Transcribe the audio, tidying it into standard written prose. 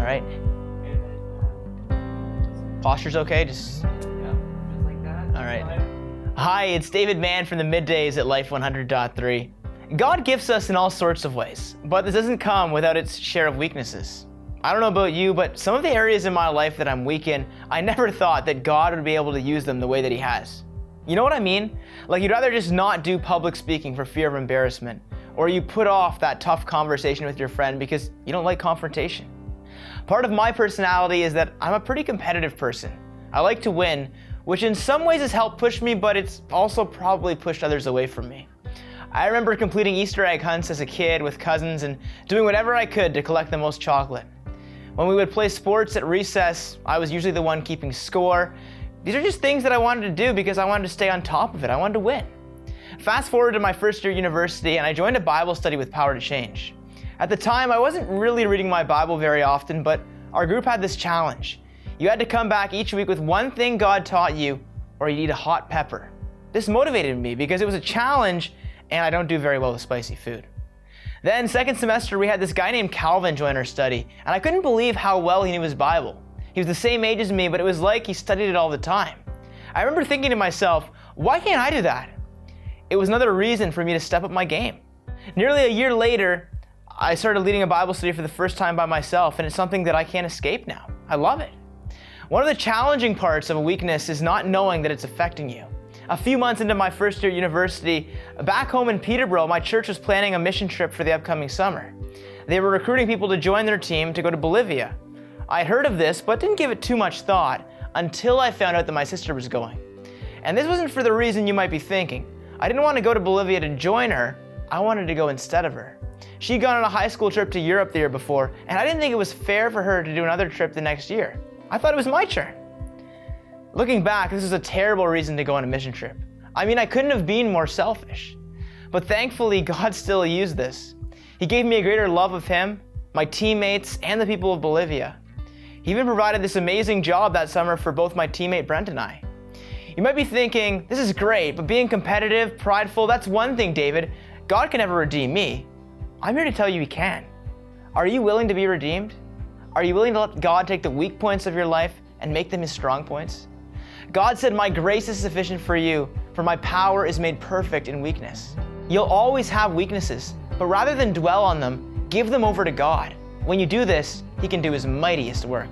right. Posture's okay? Just like that. all right. Hi, it's David Mann from the Middays at Life 100.3. God gifts us in all sorts of ways, but this doesn't come without its share of weaknesses. I don't know about you, but some of the areas in my life that I'm weak in, I never thought that God would be able to use them the way that He has. You know what I mean? Like you'd rather just not do public speaking for fear of embarrassment, or you put off that tough conversation with your friend because you don't like confrontation. Part of my personality is that I'm a pretty competitive person. I like to win, which in some ways has helped push me, but it's also probably pushed others away from me. I remember completing Easter egg hunts as a kid with cousins and doing whatever I could to collect the most chocolate. When we would play sports at recess, I was usually the one keeping score. These are just things that I wanted to do because I wanted to stay on top of it. I wanted to win. Fast forward to my first year at university and I joined a Bible study with Power to Change. At the time, I wasn't really reading my Bible very often, but our group had this challenge. You had to come back each week with one thing God taught you, or you'd eat a hot pepper. This motivated me because it was a challenge and I don't do very well with spicy food. Then second semester, we had this guy named Calvin join our study, and I couldn't believe how well he knew his Bible. He was the same age as me, but it was like he studied it all the time. I remember thinking to myself, why can't I do that? It was another reason for me to step up my game. Nearly a year later, I started leading a Bible study for the first time by myself, and it's something that I can't escape now. I love it. One of the challenging parts of a weakness is not knowing that it's affecting you. A few months into my first year at university, back home in Peterborough, my church was planning a mission trip for the upcoming summer. They were recruiting people to join their team to go to Bolivia. I heard of this, but didn't give it too much thought until I found out that my sister was going. And this wasn't for the reason you might be thinking. I didn't want to go to Bolivia to join her, I wanted to go instead of her. She'd gone on a high school trip to Europe the year before, and I didn't think it was fair for her to do another trip the next year. I thought it was my turn. Looking back, this is a terrible reason to go on a mission trip. I mean, I couldn't have been more selfish. But thankfully, God still used this. He gave me a greater love of Him, my teammates, and the people of Bolivia. He even provided this amazing job that summer for both my teammate Brent and I. You might be thinking, this is great, but being competitive, prideful, that's one thing, David. God can never redeem me. I'm here to tell you He can. Are you willing to be redeemed? Are you willing to let God take the weak points of your life and make them His strong points? God said, my grace is sufficient for you, for my power is made perfect in weakness. You'll always have weaknesses, but rather than dwell on them, give them over to God. When you do this, He can do His mightiest work.